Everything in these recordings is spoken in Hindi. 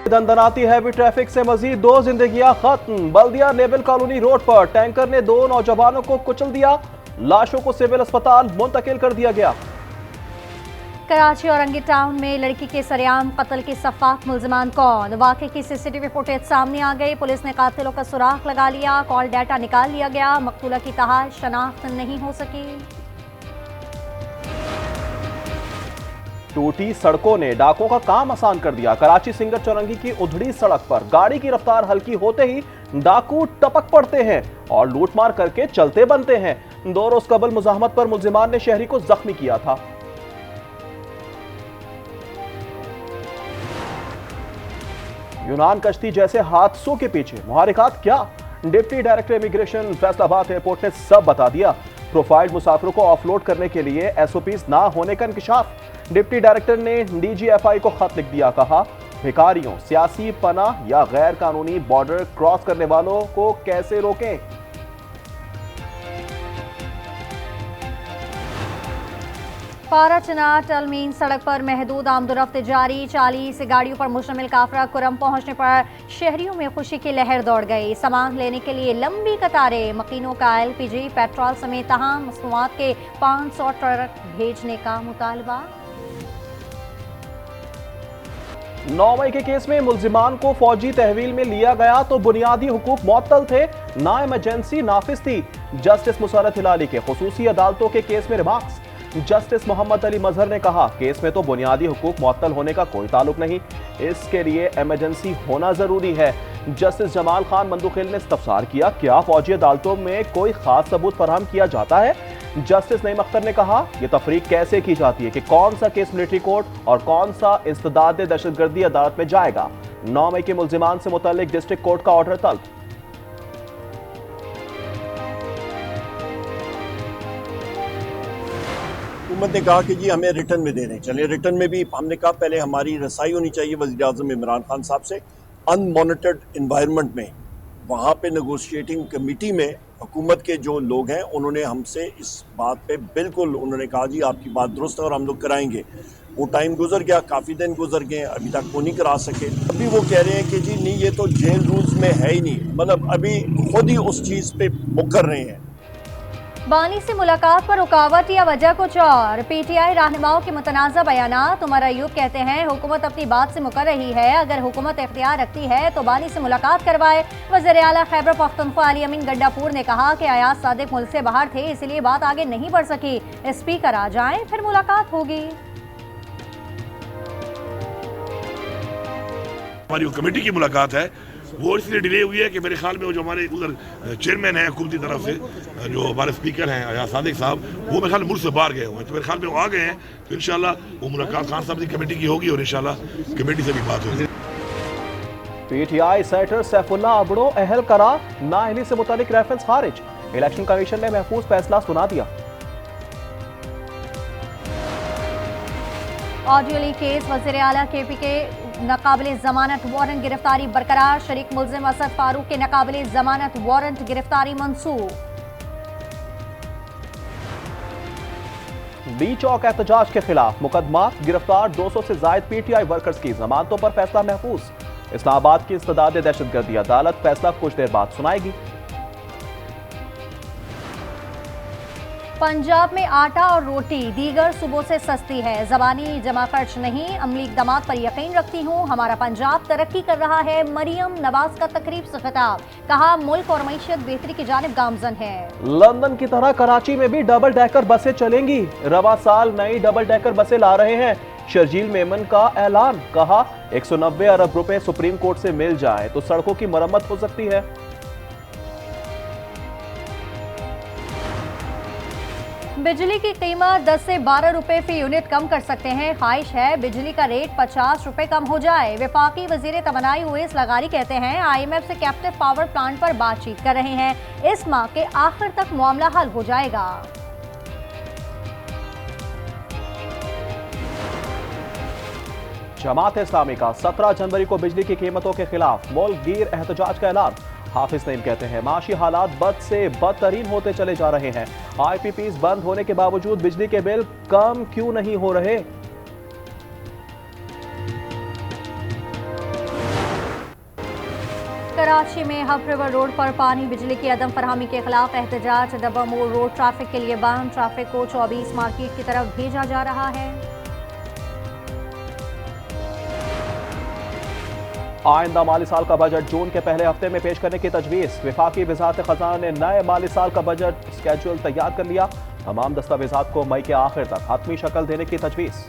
दंदनाती हैवी ट्रैफिक से मजीद 2 जिंदगियां खत्म। बल्दिया नेवल कॉलोनी रोड पर टैंकर ने 2 नौजवानों को कुचल दिया। लाशों को सिविल अस्पताल मुंतकिल कर दिया गया। कराची औरंगी टाउन में लड़की के सरेआम कत्ल के सफाक मुल्जिमान कौन? वाकई की सीसीटीवी फुटेज सामने आ गई। पुलिस ने कातिलों का सुराग लगा लिया। कॉल डाटा निकाल लिया गया। मकतूला की तहार शनाख्त नहीं हो सकी। टूटी सड़कों ने डाकों का काम आसान कर दिया। कराची सिंगर चौरंगी की उधड़ी सड़क पर गाड़ी की रफ्तार हल्की होते ही डाकू टपक पड़ते हैं और लूटमार करके चलते बनते हैं। 2 रोज कबल मुजाहमत पर मुल्जिमान ने शहरी को जख्मी किया था। यूनान कश्ती जैसे हादसों के पीछे मुहारिकात क्या? Deputy director immigration Faisalabad airport ने सब बता दिया। प्रोफाइल्ड मुसाफिरों को ऑफलोड करने के लिए एसओपीज ना होने का इंकशाफ। डिप्टी डायरेक्टर ने डीजीएफआई को खत लिख दिया। कहा, भिखारियों, सियासी पनाह या गैर कानूनी बॉर्डर क्रॉस करने वालों को कैसे रोकें? पारा चनार टलमीन सड़क पर महदूद आमदोरफ्त जारी। 40 गाड़ियों पर मुश्तमिल काफिला कुरम पहुंचने पर शहरियों में खुशी की लहर दौड़ गई। सामान लेने के लिए लंबी कतारें। मकीनों का एलपीजी, पेट्रोल समेत तमाम मसनूआत के 500 ट्रक भेजने का मुतालबा। 9 मई के केस में मुल्जिमान को फौजी तहवील में लिया गया तो बुनियादी हुकूक मुअत्तल थे, ना इमरजेंसी नाफिज थी। जस्टिस मुसर्रत हिलाली के खुसूसी अदालतों के केस में रिमार्क्स। जस्टिस मोहम्मद अली मजहर ने कहा, केस में तो बुनियादी हुकूक मुअत्तल होने का कोई ताल्लुक नहीं, इसके लिए इमरजेंसी होना जरूरी है। जस्टिस जमाल खान मंदुखिल ने इस्तफसार किया, क्या फौजी अदालतों में कोई खास सबूत फराहम किया जाता है? जस्टिस नईम अख्तर ने कहा, यह तफरीक कैसे की जाती है कि कौन सा केस मिलिट्री कोर्ट और कौन सा इस्तदाद दहशतगर्दी अदालत में जाएगा। 9 मई के मुल्जिमान से मुतल्लिक डिस्ट्रिक्ट कोर्ट का ऑर्डर तलब। हुकूमत ने कहा कि जी हमें रिटर्न में देने चले। रिटर्न में भी हमने कहा पहले हमारी रसाई होनी चाहिए वज़ीर-ए-आज़म इमरान खान साहब से। अनमॉनिटर्ड इन्वायरमेंट में वहाँ पे नेगोशिएटिंग कमेटी में हुकूमत के जो लोग हैं उन्होंने हमसे इस बात पे बिल्कुल उन्होंने कहा जी आपकी बात दुरुस्त है और हम लोग कराएंगे। वो टाइम गुजर गया, काफ़ी दिन गुजर गए, अभी तक वो नहीं करा सके। अभी वो कह रहे हैं कि जी नहीं ये तो जेल रूल्स में है ही नहीं, मतलब अभी खुद ही उस चीज़ पे मुकर रहे हैं। बानी से मुलाकात पर रुकावट या वजह कुछ और? पीटीआई रहनुमाओं के मुतनाज़ा बयानात। उमर अयूब कहते हैं हुकूमत अपनी बात से मुकर रही है, अगर हुकूमत इख्तियार रखती है तो बानी से मुलाकात करवाए। वज़ीर आला खैबर पख्तूनख्वा अली अमीन गंडापुर ने कहा कि अयाज सादिक मुल्क से बाहर थे, इसलिए बात आगे नहीं बढ़ सकी। स्पीकर आ जाएं फिर मुलाकात होगी। हमारी कमेटी की मुलाकात है वो इसलिए डिले हुई है कि मेरे ख्याल में वो जो हमारे उधर चेयरमैन है हुकूमती तरफ से, जो हमारे स्पीकर हैं अयाज सादिक साहब, वो मेरे ख्याल में मुल्क से बाहर गए हुए हैं, तो मेरे ख्याल में वो आ गए हैं। तो इंशाल्लाह वो मुलाकात खान साहब की कमेटी की होगी और इंशाल्लाह कमेटी से भी बात होगी। पीटीआई सेनेटर सैफुल्ला अबड़ो अहल करा, नाअहली से मुतालिक रेफरेंस खारिज। इलेक्शन कमीशन ने महफूज फैसला सुना दिया। ऑडियो लीक केस, वज़ीर आला केपी के नाकाबिले जमानत वारंट गिरफ्तारी बरकरार। शरीक मुल्जिम असद फारूक के नाकाबिले जमानत वारंट गिरफ्तारी मंसूख। बी चौक एहतजाज के खिलाफ मुकदमा, गिरफ्तार 200 से जायद पीटीआई वर्कर्स की जमानतों पर फैसला महफूज। इस्लामाबाद की इस्तदाद दहशतगर्दी अदालत फैसला कुछ देर बाद सुनाएगी। पंजाब में आटा और रोटी दीगर सूबों से सस्ती है, ज़बानी जमा खर्च नहीं, अमली इक़दामात पर यकीन रखती हूँ, हमारा पंजाब तरक्की कर रहा है। मरियम नवाज का तकरीब से खिताब, कहा मुल्क और मईशत बेहतरी की जानिब गामजन है। लंदन की तरह कराची में भी डबल डेकर बसें चलेंगी। रवा साल नई डबल डेकर बसें ला रहे हैं। शर्जील मेमन का ऐलान, कहा 190 अरब रुपए सुप्रीम कोर्ट से मिल जाए तो सड़कों की मरम्मत हो सकती है। बिजली की कीमत 10 से 12 रुपए फी यूनिट कम कर सकते हैं। ख्वाहिश है बिजली का रेट 50 रुपए कम हो जाए। वफाकी वजीर तमन्नाई उवैस लगारी कहते हैं IMF से कैप्टिव पावर प्लांट पर बातचीत कर रहे हैं, इस माह के आखिर तक मामला हल हो जाएगा। जमात इस्लामी का 17 जनवरी को बिजली की कीमतों के खिलाफ मुल्क गिर एहतजाज का ऐलान। हाफिज नईम कहते हैं माशी हालात बद से बदतरीन होते चले जा रहे हैं। IPPs बंद होने के बावजूद बिजली के बिल कम क्यों नहीं हो रहे? कराची में हब रिवर रोड पर पानी बिजली की अदम फरहमी के खिलाफ एहतजाज। डब्बा मोड़ रोड ट्रैफिक के लिए बंद। ट्रैफिक को 24 मार्केट की तरफ भेजा जा रहा है। आइंदा माली साल का बजट जून के पहले हफ्ते में पेश करने की तजवीज़। वफाकी वज़ारत खजाना ने नए माली साल का बजट स्केड्यूल तैयार कर लिया। तमाम दस्तावेजात को मई के आखिर तक हतमी शक्ल देने की तजवीज़।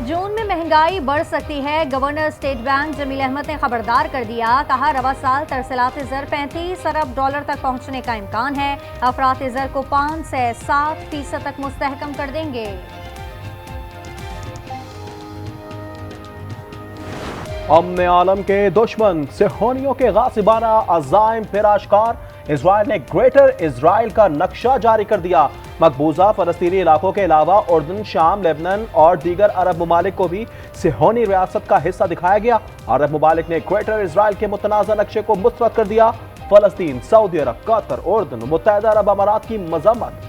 जून में महंगाई बढ़ सकती है। Governor state bank Jameel Ahmed ने खबरदार कर दिया। कहा रवा साल तरसीलात ज़र 35 अरब डॉलर तक पहुंचने का इम्कान है। अफरात ज़र को 5 से 7% तक मुस्तहकम कर देंगे। अमन आलम के दुश्मन सिहोनियों के गासिबाना अज़ाइम फिर आश्कार। इजराइल ने ग्रेटर इजराइल का नक्शा जारी कर दिया। मकबूजा फलस्तीनी इलाकों के अलावा उर्दन, शाम, लेबनान और दीगर अरब ममालिक को भी सिहोनी रियासत का हिस्सा दिखाया गया। अरब ममालिक ने ग्रेटर इजराइल के मुतनाज़ा नक्शे को मुस्तरद कर दिया। फलस्तीन, सऊदी अरब, कतर, उर्दन, मुत्तहदा अरब अमारात की मजम्मत।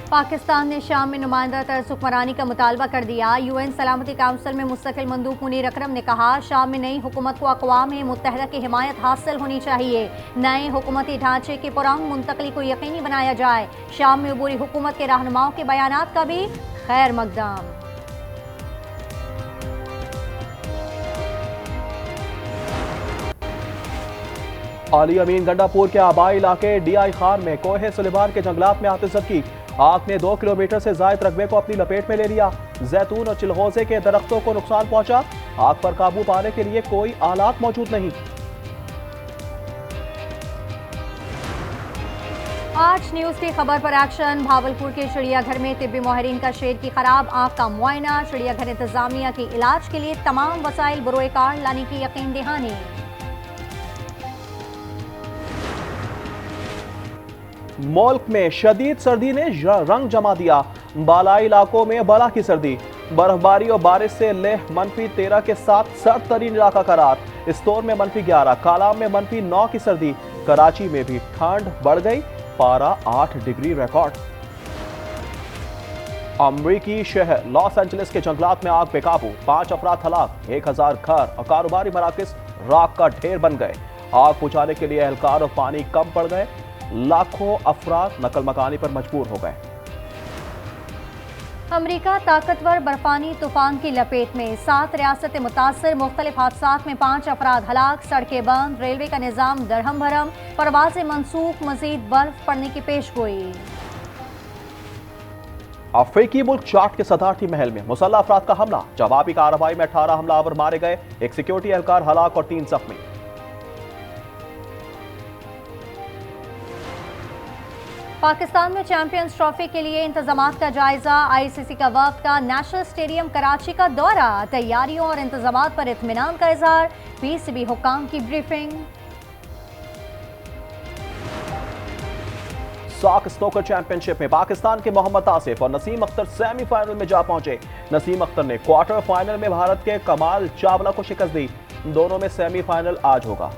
पाकिस्तान ने शाम में नुमाइंदा तर्ज हुक्मरानी का मुतालबा कर दिया। यूएन सलामती काउंसिल में मुस्तकिल मंदूब मुनीर अकरम ने कहा शाम में नई हुकूमत को अक़वाम मुत्तहदा की हिमायत हासिल होनी चाहिए। नए हुकूमती ढांचे की पुरअमन मुंतकली को यकीनी बनाया जाए। शाम में अबूरी हुकूमत के रहनुमाओं के बयानात का भी खैर मकदम। आली अमीन गंडापुर के आबाई इलाके डीआई खान में कोहे सुलेमान के जंगलात में आतिशत की आग ने 2 किलोमीटर से जायद रकबे को अपनी लपेट में ले लिया। जैतून और चिलगोजे के दरख्तों को नुकसान पहुंचा। आग पर काबू पाने के लिए कोई आलात मौजूद नहीं। आज न्यूज की खबर पर एक्शन। भावलपुर के चिड़ियाघर में तिब्बी माहिरीन का शेर की खराब आंख का मुआयना। चिड़ियाघर इंतजामिया की इलाज के लिए तमाम वसाइल बरोए कार लाने की यकीन दहानी। मुल्क में शदीद सर्दी ने रंग जमा दिया। बालाई इलाकों में बला की सर्दी। बर्फबारी और बारिश से लेह -13 के साथ सर्द तरीन इलाका करार। इस्तोर में -11, कालाम में -9 की सर्दी। कराची में भी ठंड बढ़ गई, पारा 8 डिग्री रिकॉर्ड। अमरीकी शहर लॉस एंजलिस के जंगलात में आग बेकाबू। 5 अफराद हलाक। 1000 घर और कारोबारी मराकज राख का ढेर बन गए। आग बुझाने के लिए एहलकार और पानी कम पड़ गए। लाखों अफराद नकल मकानी पर मजबूर हो गए। अमरीका ताकतवर बर्फानी तूफान की लपेट में। 7 रियासतें मुतासर। मुख्तलिफ हादसात में 5 अफराद हलाक। सड़कें बंद। रेलवे का निजाम दरहम भरम। परवाजें मनसूख। मजीद बर्फ पड़ने की पेशगोई। अफ्रीकी मुल्क चार्ट के सदारती महल में मुसल्लह अफराद का हमला। जवाबी कार्रवाई में 18 हमलावर मारे गए। एक सिक्योरिटी एहलकार हलाक और 3 जख्मी। पाकिस्तान में चैंपियंस ट्रॉफी के लिए इंतजामात का जायजा। आईसीसी का वक्त का नेशनल स्टेडियम कराची का दौरा। तैयारियों और इंतजामात पर इत्मीनान का इजहार। पीसीबी हुक्काम की ब्रीफिंग। साक स्नूकर चैंपियनशिप में पाकिस्तान के मोहम्मद आसिफ और नसीम अख्तर सेमीफाइनल में जा पहुंचे। नसीम अख्तर ने क्वार्टर फाइनल में भारत के कमाल चावला को शिकस्त दी। दोनों में सेमीफाइनल आज होगा।